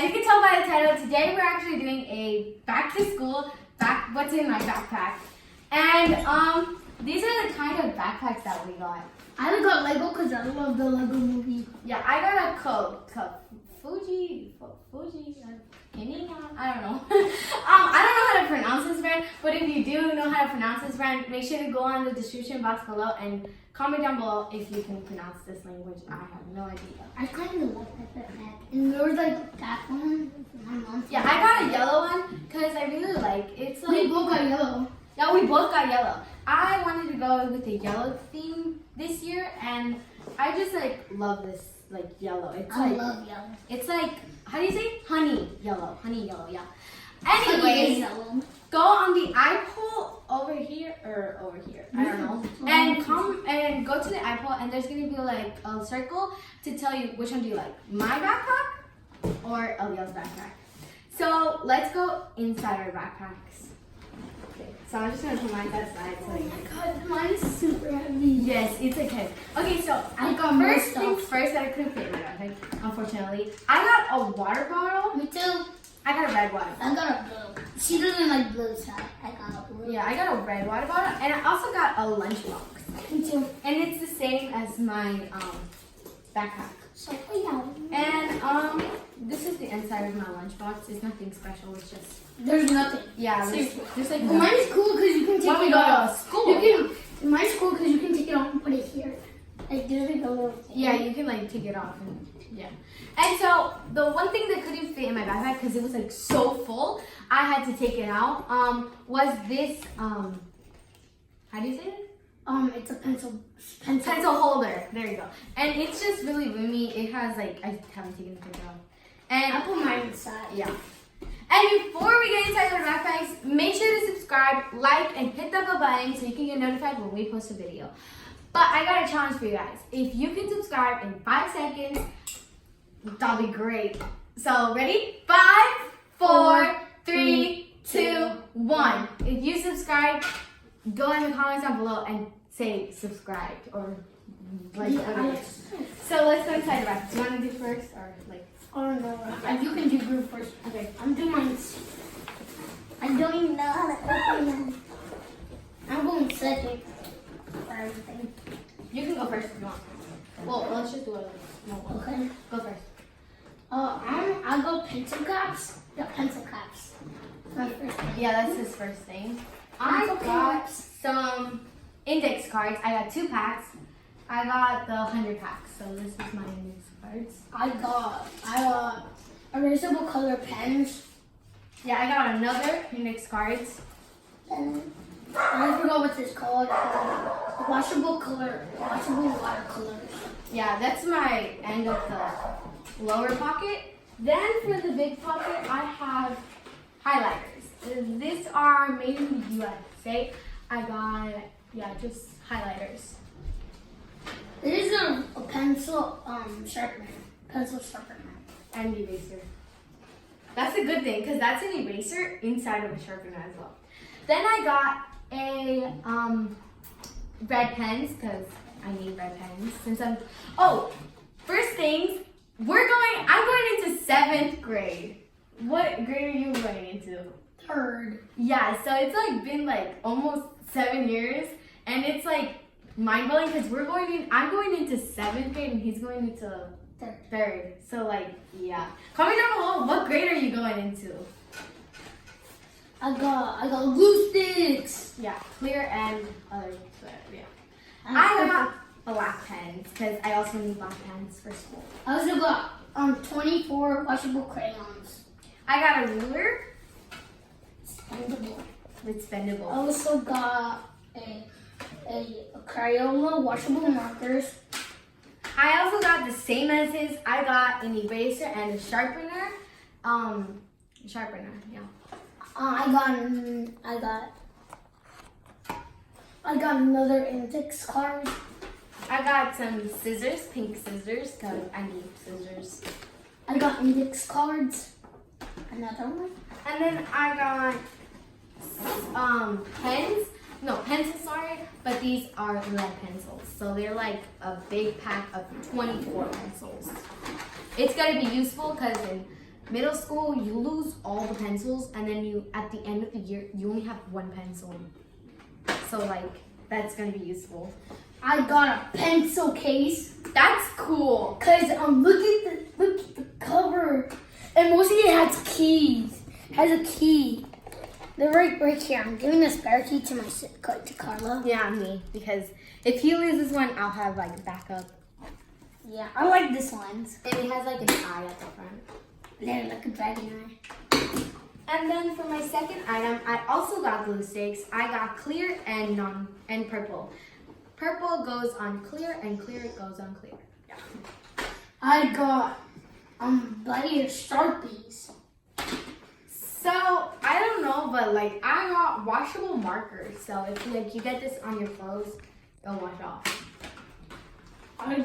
As you can tell by the title, today we're actually doing a back to school, what's in my backpack. And these are the kind of backpacks that we got. I got Lego because I love the Lego movie. Yeah, I got a Fuji, I don't know. I don't know how to pronounce this brand, but if you do know how to pronounce this brand, make sure to go on the description box below and comment down below if you can pronounce this language. I have no idea. I kind of like that backpack. And there was like that one. Yeah, I got a yellow one because I really like it's like. We both got yellow. Yeah, we both got yellow. I wanted to go with the yellow theme this year, and I just like love this like yellow. I love yellow. It's like, how do you say? Honey yellow, yeah. Honey Anyways, yellow. go on the iPole over here, I don't know, and come and go to the iPole, and there's gonna be like a circle to tell you which one do you like, my backpack or Eliel's backpack. So let's go inside our backpacks. Okay, so I'm just gonna put mine aside. So Oh my god, mine is super heavy. yes, it's okay. Okay, so I got more first stuff. things first that I couldn't fit in my backpack, unfortunately. I got a water bottle. Me too. I got a red one. I got a blue. She doesn't like blue, so I got a blue. Yeah, I got a red water bottle, and I also got a lunchbox. Me too. And it's the same as my backpack. So yeah. And this is the inside of my lunchbox. It's nothing special. It's just There's nothing. yeah, Seriously. just like Well, mine is cool because you can take when we it go off. to school. You can. Mine's cool because you can take it off and put it here. Like there's like a little thing. Yeah, you can like take it off and yeah. And so the one thing that couldn't fit in my backpack because it was like so full, I had to take it out. Was this how do you say it? It's a pencil Holder. There you go. And it's just really roomy. It has like I haven't taken the picture off. And I put mine inside. yeah. And before we get inside our backpacks, make sure to subscribe, like, and hit the bell button so you can get notified when we post a video. But I got a challenge for you guys. If you can subscribe in 5 seconds, that'll be great. So ready? 5, 4, 3, 2, 1. If you subscribe, go in the comments down below and say subscribed or like whatever it is. So let's go inside the backpack. Do you want to do first or like? Oh no, you can do group first. Okay. I'm doing mine. I don't even know how to open them. I'm going second for everything. You can go first if you want. Well, let's just do it. No, Okay. go first. I'll go pencil caps. The pencil caps. My first thing. Yeah, that's his first thing. I Pencil got caps. some index cards. I got 2 packs. I got the 100 packs. So this is my index cards. I got erasable color pens. Yeah, I got another index cards. And I forgot what this called. Washable watercolors. Yeah, that's my end of the lower pocket. Then for the big pocket, I have highlighters. These are made in the USA. I got, yeah, just highlighters. This is a pencil sharpener. Pencil sharpener. And eraser. That's a good thing because that's an eraser inside of a sharpener as well. Then I got a red pens because I need red pens since first things I'm going into 7th grade. What grade are you going into? 3rd. Yeah, so it's like been like almost 7 years, and it's like mind blowing because I'm going into 7th grade and he's going into 3rd. So like yeah. Comment down below what grade are you going into? I got glue sticks. Yeah, clear and other. Yeah. I got black pens because I also need black pens for school. I also got 24 washable crayons. I got a ruler. Spendable. It's spendable. I also got a Crayola washable markers. I also got the same as his. I got an eraser and a sharpener. Sharpener, yeah. I got another index card. I got some scissors, pink scissors, because I need scissors. I got index cards. Another one. And then I got pencils, sorry, but these are lead pencils. So they're like a big pack of 24 pencils. It's gonna be useful because in middle school, you lose all the pencils, and then you, at the end of the year, you only have one pencil. So like, that's gonna be useful. I got a pencil case. That's cool. Cause look at the cover, and mostly it has keys. It has a key. They're right here. I'm giving a spare key to to Karla. Yeah, me, because if he loses one, I'll have like backup. Yeah, I like this one. And it has like an eye at the front. Yeah, like a dragon eye. And then for my second item, I also got glue sticks. I got clear and purple. Purple goes on clear and clear goes on clear. Yeah. I got bloody Sharpies. So I don't know, but like I got washable markers. So if like you get this on your clothes, it'll wash off. I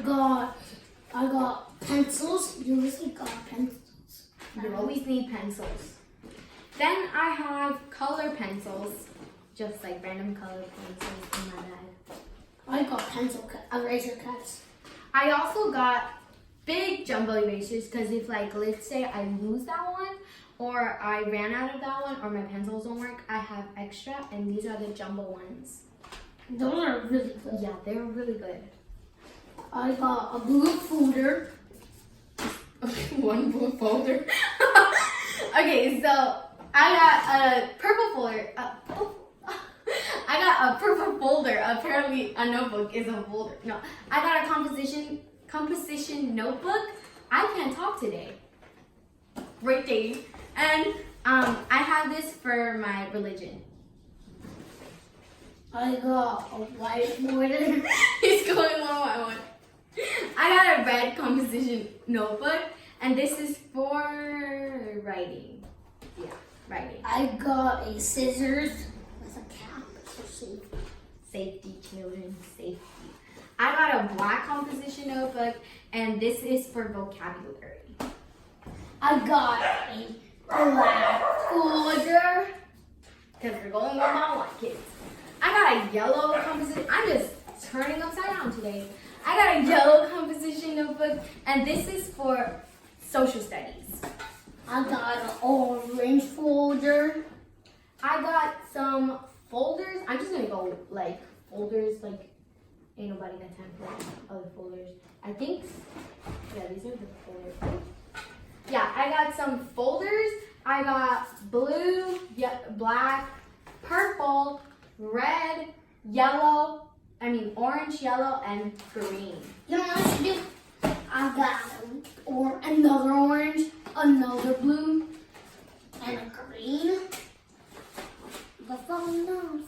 got pencils. You always got pencils. You always need pencils. Then I have color pencils, just like random color pencils in my bag. I got eraser cuts. I also got big jumbo erasers because if like let's say I lose that one or I ran out of that one or my pencils don't work, I have extra and these are the jumbo ones. Those are really good. Yeah, they're really good. I got a blue folder. One blue folder. Okay, so I got a purple folder. I got a purple folder. Apparently, a notebook is a folder. No, I got a composition notebook. I can't talk today. Great day. And I have this for my religion. I got a whiteboard. He's going one by one. I got a red composition notebook, and this is for writing. Yeah, writing. I got a scissors with a cap for safety. Safety, children, safety. I got a black composition notebook, and this is for vocabulary. I got a black folder. Because we're going one by one, kids. I got a yellow composition. I'm just turning upside down today. I got a yellow composition notebook, and this is for social studies. I got an orange folder. I got some folders. I'm just gonna go like folders, like ain't nobody got time for other folders. I think, yeah, these are the folders. Yeah, I got some folders. I got blue, black, purple, red, yellow, orange, yellow, and green. You know what I should do? I got another orange, another blue, and a green. The phone knows.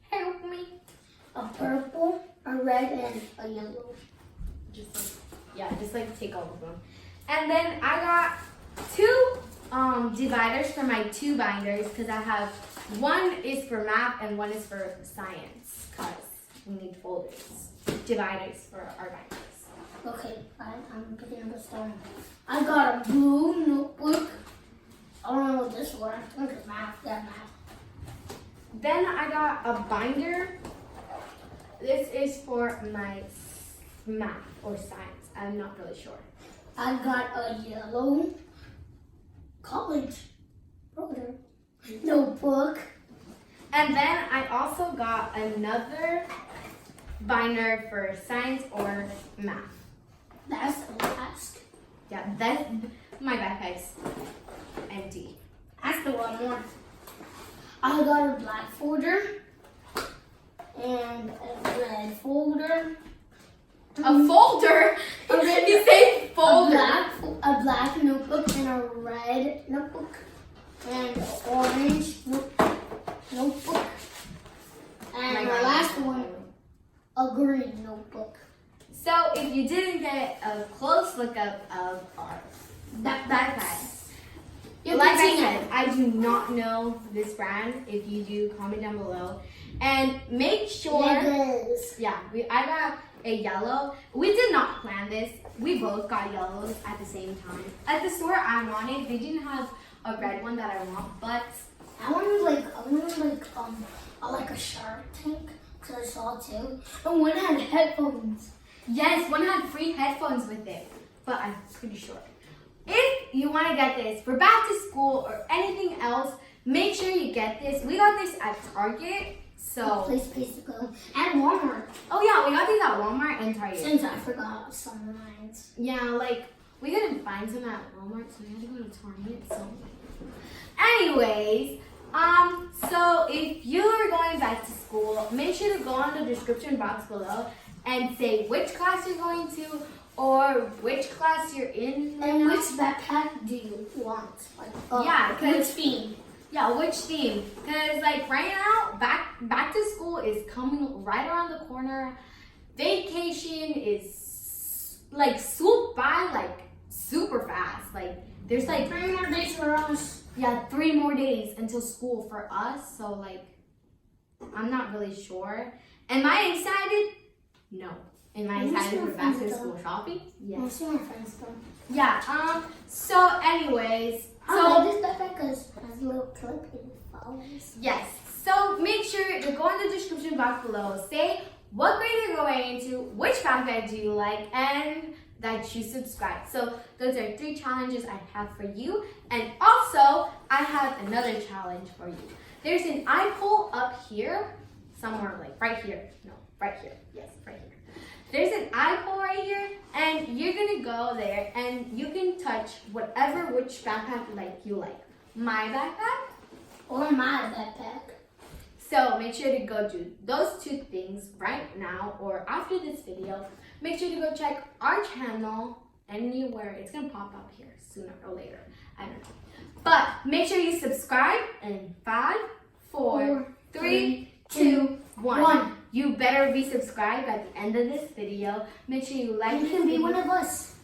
Help me. A purple, a red, and a yellow. Just like take all of them. And then I got two dividers for my two binders because I have one is for math and one is for science because we need folders, dividers for our binders. Okay, I'm picking up a stone. I got a blue notebook. I don't know what this was. I think it's math. Yeah, math. Then I got a binder. This is for my math or science. I'm not really sure. I got a yellow college folder notebook. And then I also got another binder for science or math. That's the last. Yeah, that's my backpack's empty. That's the one more. I got a black folder and a red folder. A folder? You say folder. A black notebook and a red notebook and an orange notebook. And my last one, a green notebook. So if you didn't get a close look up of our backpacks, like I said, I do not know this brand. If you do, comment down below. And make sure, I got a yellow. We did not plan this. We both got yellows at the same time. At the store I wanted, they didn't have a red one that I want, but I wanted like a Shark Tank, so I saw two. And one had headphones. yes, one had free headphones with it, but I'm pretty sure. if you want to get this for back to school or anything else, make sure you get this. We got this at Target. So Place to go. And Walmart. oh yeah, we got these at Walmart and Target. Since I forgot some lines. Yeah, like we couldn't find some at Walmart, so we had to go to Target. So anyways, so if you're going back to school, make sure to go on the description box below and say which class you're going to or which class you're in. And which backpack do you want? Like, yeah, which theme? Yeah, which theme? Because like right now, back to school is coming right around the corner. Vacation is like swooped by like super fast. Like there's like 3 more days for us. Yeah, 3 more days until school for us. So like, I'm not really sure. Am I excited? No. Am I excited for back to school shopping? Yes. I see my friends though. Yeah. So anyways, I like this backpack because it has a little clip and it follows. yes. So make sure to go in the description box below. Say what grade you're going into, which backpack do you like, and that you subscribe. So those are 3 challenges I have for you. And also, I have another challenge for you. There's an eye pole up here, somewhere like right here. No, right here. Yes, right here. There's an eye pole right here, and you're gonna go there and you can touch which backpack you like. My backpack Or my backpack. So make sure to go do those 2 things right now or after this video. Make sure to go check our channel anywhere. It's going to pop up here sooner or later. I don't know. But make sure you subscribe in 5, 4, 3, 2, 1. You better be subscribed at the end of this video. Make sure you like You this can be video. one of us.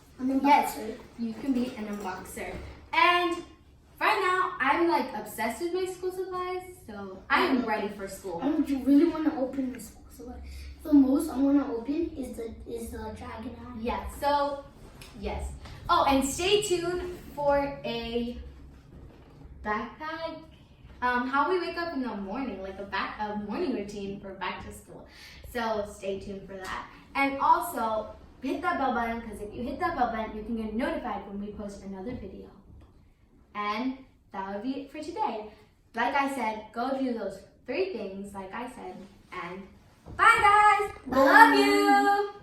Yes, you can be an unboxer. And right now, I'm like obsessed with my school supplies, so I am ready for school. I really want to open this box. The most I want to open is the dragon eye. Yeah, so yes. Oh, and stay tuned for a backpack. How we wake up in the morning, like a morning routine for back to school. So stay tuned for that. And also hit that bell button, because if you hit that bell button, you can get notified when we post another video. And that would be it for today. Like I said, go do those 3 things, like I said, and bye guys! Bye. Love you!